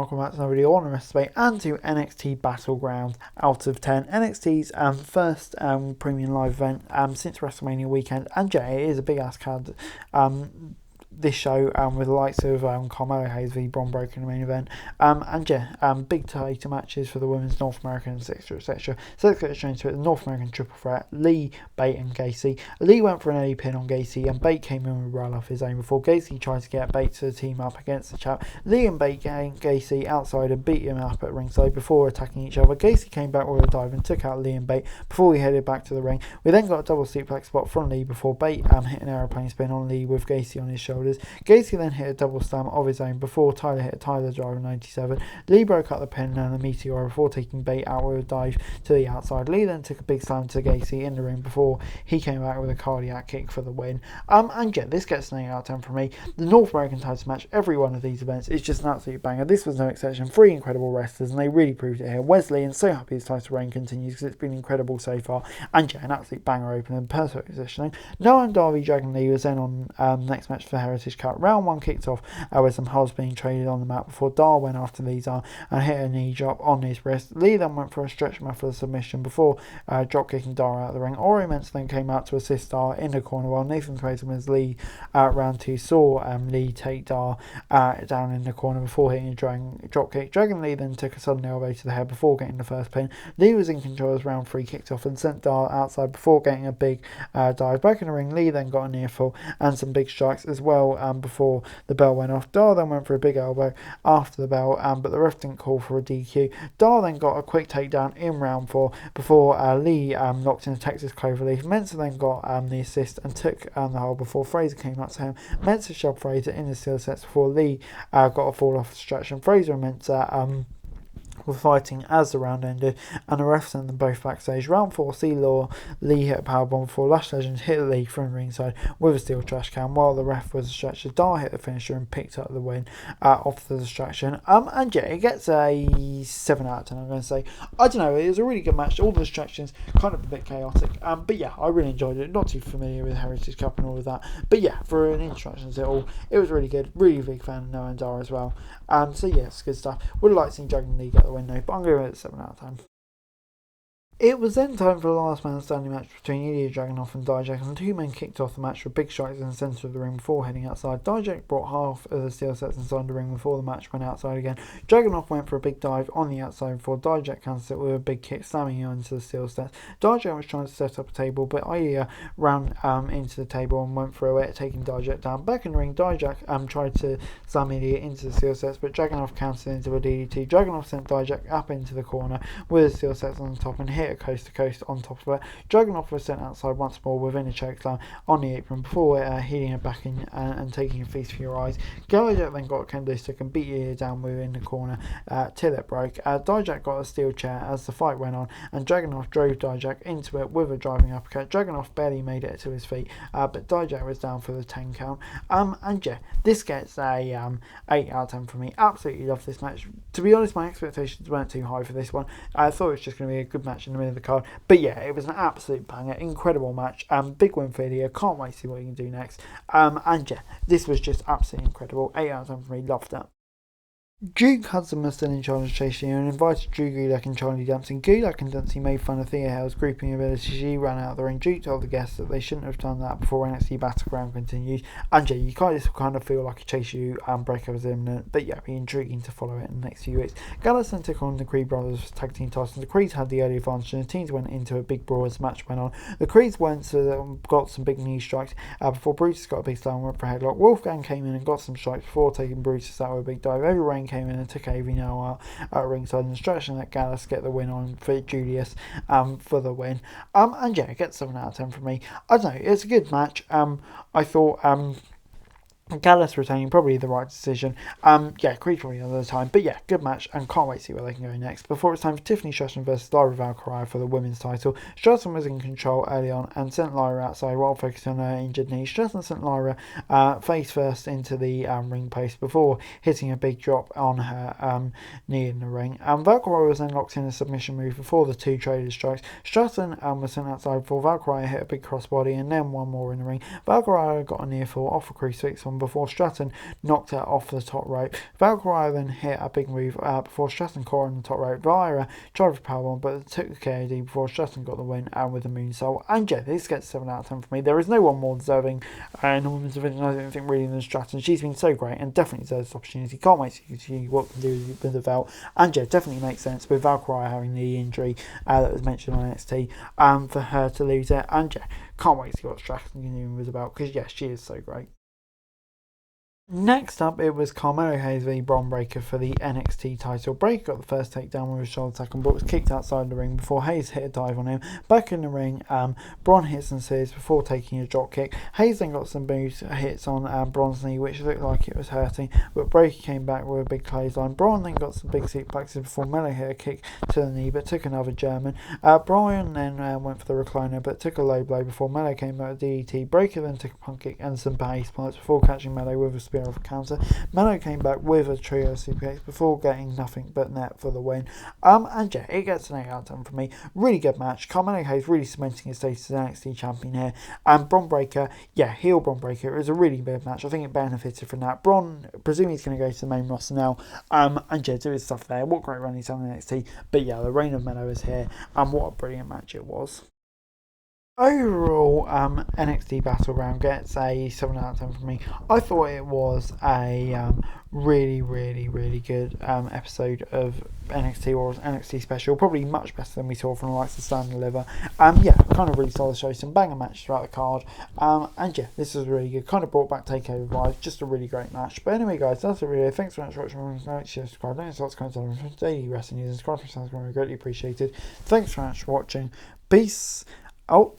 welcome back to another video on Wrestling and to NXT Battleground out of 10. NXT's first premium live event since WrestleMania weekend, and yeah, it is a big ass card. This show with the likes of Carmelo Hayes v Bron Breakker in the main event, and yeah, big title matches for the women's North American, etc, etc. So let's get straight into it. The North American triple threat: Lee, Bate and Gacy. Lee went for an early pin on Gacy, and Bate came in with a roll off his own before Gacy tried to get Bate to team up against the chap. Lee and Bate gained Gacy outside and beat him up at ringside before attacking each other. Gacy came back with a dive and took out Lee and Bate before he headed back to the ring. We then got a double suplex spot from Lee before Bate hit an aeroplane spin on Lee with Gacy on his shoulders. Gacy then hit a double slam of his own before Tyler hit a Tyler driver 97. Lee broke up the pin and the meteor before taking Bate out with a dive to the outside. Lee then took a big slam to Gacy in the ring before he came back with a cardiac kick for the win. And yeah, this gets an 8 out of 10 from me. The North American title match, every one of these events is just an absolute banger. This was no exception. 3 incredible wrestlers, and they really proved it here. Wesley, and so happy his title reign continues because it's been incredible so far. And yeah, an absolute banger opener and perfect positioning. Noah and Darby Dragon Lee was then on next match for Heritage Cup. Round 1 kicked off with some holds being traded on the mat before Dar went after Lee's arm and hit a knee drop on his wrist. Lee then went for a stretch muffler submission before drop kicking Dar out of the ring. Ori Mensah then came out to assist Dar in the corner while Nathan Clayton as Lee round 2 saw Lee take Dar down in the corner before hitting a drop kick. Dragon Lee then took a sudden elbow to the head before getting the first pin. Lee was in control as round 3 kicked off and sent Dar outside before getting a big dive. Back in the ring, Lee then got a near fall and some big strikes as well before the bell went off. Dar then went for a big elbow after the bell, but the ref didn't call for a DQ. Dar then got a quick takedown in round 4 before Lee locked in a Texas Cloverleaf. Mensah then got the assist and took the hold before Fraser came up to him. Mensah shoved Fraser in the steel sets before Lee got a fall off distraction. Fraser and Mensah were fighting as the round ended, and the ref sent them both backstage. Round 4, C-Law, Lee hit a powerbomb before Lush Legends hit Lee from ringside with a steel trash can while the ref was distracted. Dar hit the finisher and picked up the win off the distraction. And yeah, it gets a 7 out of 10, I'm going to say. I don't know, it was a really good match. All the distractions, kind of a bit chaotic. But yeah, I really enjoyed it. Not too familiar with Heritage Cup and all of that. But yeah, for an introduction to it was really good. Really big fan of Noah and Dar as well. So yeah, it's good stuff. Would have liked to see Dragon Lee get the win though, but I'm going to give it a 7 out of 10. It was then time for the last man standing match between Ilya Dragunov and Dijak, and the two men kicked off the match with big strikes in the centre of the ring before heading outside. Dijak brought half of the steel sets inside the ring before the match went outside again. Dragunov went for a big dive on the outside before Dijak cancelled it with a big kick, slamming him into the steel sets. Dijak was trying to set up a table, but Ilya ran into the table and went through it, taking Dijak down. Back in the ring, Dijak tried to slam Ilya into the steel sets, but Dragunov cancelled into a DDT. Dragunov sent Dijak up into the corner with the steel sets on the top and hit a coast to coast on top of it. Dragunov was sent outside once more within a chokeslam on the apron before hitting it back in and taking a feast for your eyes. Dijak then got a kendo stick and beat Ilya down within the corner till it broke. Dijak got a steel chair as the fight went on, and Dragunov drove Dijak into it with a driving uppercut. Dragunov barely made it to his feet, but Dijak was down for the 10 count. And yeah, this gets a 8 out of 10 from me. Absolutely love this match. To be honest, my expectations weren't too high for this one. I thought it was just going to be a good match in the middle of the card. But yeah, it was an absolute banger, incredible match. Big win for Ilya. Can't wait to see what he can do next. And yeah, this was just absolutely incredible. 8 out of 10 for me. Loved it. Duke Hudson was still in charge of chasing and invited Drew Gulak and Charlie Dempsey. Gulak and Dempsey made fun of Thea Hale's grouping ability. She ran out of the ring. Duke told the guests that they shouldn't have done that before NXT Battleground continued. And yeah, you kind of feel like a Chase U breakup was imminent, but yeah, be intriguing to follow it in the next few weeks. Gallus then took on the Creed brothers tag team titles. The Creeds had the early advantage and the teams went into a big brawl as the match went on. The Creeds got some big knee strikes before Brutus got a big slam and went for a headlock. Wolfgang came in and got some strikes before taking Brutus out with a big dive. Every came in and took AV now at ringside and stretching that Gallus get the win on for Julius for the win. And yeah, it gets 7 out of 10 from me. I don't know, it's a good match. I thought Gallus retaining probably the right decision. Yeah, Creed probably another time, but yeah, good match and can't wait to see where they can go next. Before it's time for Tiffany Stratton versus Lyra Valkyrie for the women's title. Stratton was in control early on and sent Lyra outside while focusing on her injured knee. Stratton sent Lyra face first into the ring post before hitting a big drop on her knee in the ring. Valkyrie was then locked in a submission move before the two traded strikes. Stratton was sent outside before Valkyrie hit a big crossbody and then one more in the ring. Valkyrie got a near fall off a crucifix on powerbomb before Stratton knocked her off the top rope. Valkyria then hit a big move before Stratton caught on the top rope. Vira tried for powerbomb, but it took the KOD before Stratton got the win with a moonsault. And yeah, this gets 7 out of 10 for me. There is no one more deserving in the women's division, I don't think, really, than Stratton. She's been so great and definitely deserves this opportunity. Can't wait to see what can do with the belt. And yeah, definitely makes sense with Valkyria having the injury that was mentioned on NXT for her to lose it. And yeah, can't wait to see what Stratton can do with the belt because yeah, she is so great. Next up, it was Carmelo Hayes v Bron Breakker for the NXT title. Breakker got the first takedown with a shoulder tackle, but was kicked outside the ring before Hayes hit a dive on him. Back in the ring, Bron hits and says before taking a drop kick. Hayes then got some boost hits on Bron's knee, which looked like it was hurting, but Breakker came back with a big clothesline. Bron then got some big suplexes before Melo hit a kick to the knee, but took another German. Brian then went for the recliner, but took a low blow before Melo came out with DDT. Breakker then took a punt kick and some base plants before catching Melo with a of a counter. Melo came back with a trio suplex before getting nothing but net for the win. And yeah, it gets an 8 out of 10 for me. Really good match. Carmelo Hayes really cementing his status as NXT champion here. And Bron Breakker, yeah, heel Bron Breakker. It was a really big match. I think it benefited from that. Bron, presumably he's going to go to the main roster now. And yeah, do his stuff there. What great run he's done in NXT. But yeah, the reign of Melo is here. And what a brilliant match it was. Overall, NXT Battleground gets a 7 out of 10 from me. I thought it was a really, really, really good episode of NXT, or NXT special. Probably much better than we saw from the likes of Stand and Deliver. Yeah, kind of really solid show. Some banger matches throughout the card. And yeah, this was really good. Kind of brought back TakeOver vibes. Just a really great match. But anyway, guys, that's the video. Thanks very much for watching. Like, share, subscribe. Don't forget to comment on daily wrestling news and subscribe for sounds greatly appreciated. Thanks very much for watching. Peace out.